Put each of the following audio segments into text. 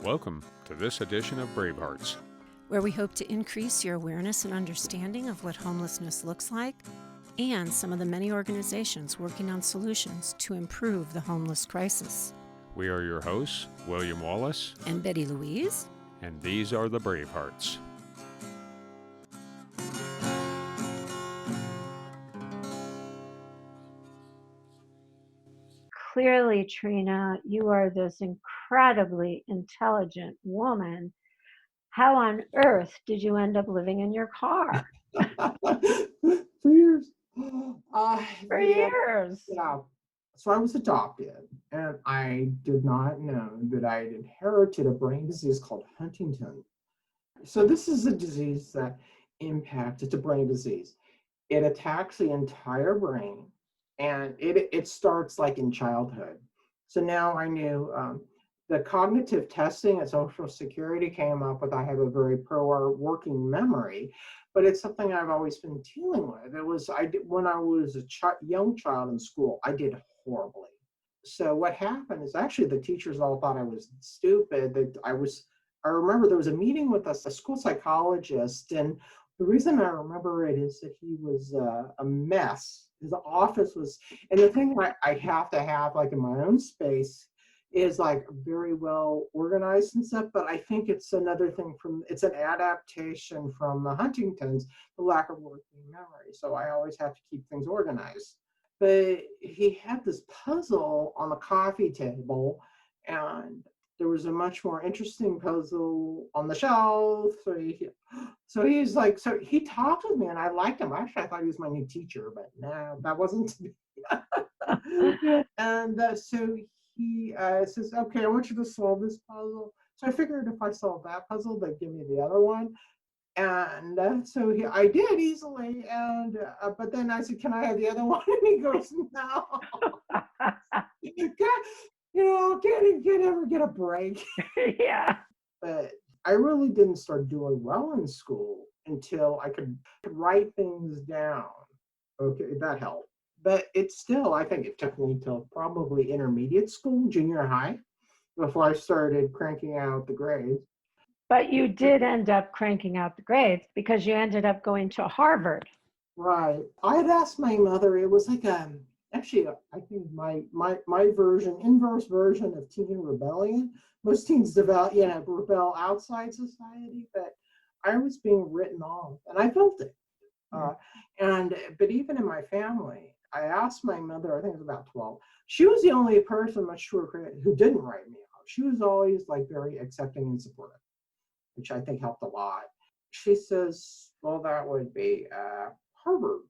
Welcome to this edition of Bravehearts, where we hope to increase your awareness and understanding of what homelessness looks like and some of the many organizations working on solutions to improve the homeless crisis. We are your hosts, William Wallace and Betty Louise, and these are the Bravehearts. Clearly, Trena, you are this incredibly intelligent woman. How on earth did you end up living in your car? For years. For years. Yeah. So I was adopted, and I did not know that I had inherited a brain disease called Huntington. So this is a disease that impacts, it's a brain disease. It attacks the entire brain, and it starts like in childhood. So now I knew the cognitive testing at Social Security came up with I have a very poor working memory, but it's something I've always been dealing with. When I was a young child in school, I did horribly. So what happened is actually the teachers all thought I was stupid. I remember there was a meeting with a school psychologist, and the reason I remember it is that he was a mess. His office was, and the thing I have to have like in my own space is like very well organized and stuff, but I think it's another thing it's an adaptation from the Huntington's, the lack of working memory. So I always have to keep things organized. But he had this puzzle on the coffee table, and there was a much more interesting puzzle on the shelf. So he talked with me, and I liked him. Actually, I thought he was my new teacher, but no, that wasn't to be. And so he says, okay, I want you to solve this puzzle. So I figured if I solved that puzzle, they'd give me the other one. And I did easily. And but then I said, can I have the other one? And he goes, no. Can't ever get a break. Yeah. But I really didn't start doing well in school until I could write things down. Okay, that helped. But I think it took me till probably intermediate school, junior high, before I started cranking out the grades. But you did end up cranking out the grades because you ended up going to Harvard. Right. I had asked my mother, it was like actually, I think my inverse version of teen rebellion. Most teens rebel outside society, but I was being written off, and I felt it. But even in my family, I asked my mother, I think it was about 12, she was the only person who didn't write me off. She was always like very accepting and supportive, which I think helped a lot. She says, well, that would be Harvard.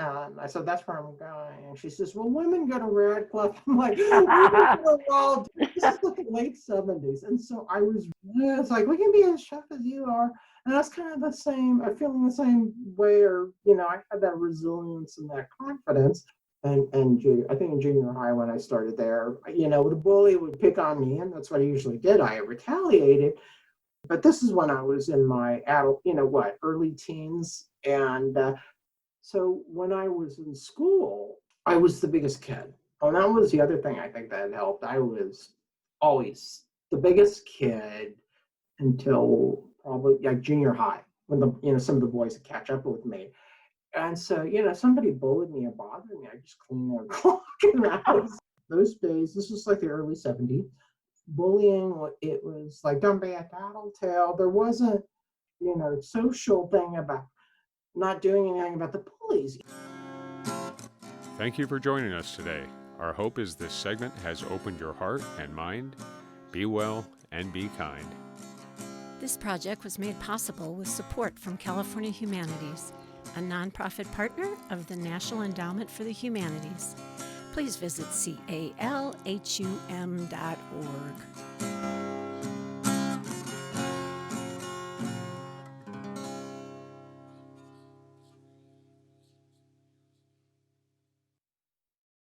And I said, that's where I'm going. And she says, well, women go to Radcliffe. I'm like, well, this is like the late 70s. And so it's like, we can be as chef as you are. And that's kind of the same, I'm feeling the same way, or, I had that resilience and that confidence. And I think in junior high when I started there, the bully would pick on me, and that's what I usually did. I retaliated. But this is when I was in my adult, early teens. And so when I was in school, I was the biggest kid. And that was the other thing I think that helped. I was always the biggest kid until probably like junior high, when some of the boys would catch up with me. And so, somebody bullied me or bothered me, I just cleaned their clock. And those days, this was like the early 70s. Bullying, it was like, don't be a tattletale. There wasn't, social thing about not doing anything about the bullies. Thank you for joining us today. Our hope is this segment has opened your heart and mind. Be well and be kind. This project was made possible with support from California Humanities, a nonprofit partner of the National Endowment for the Humanities. Please visit calhum.org.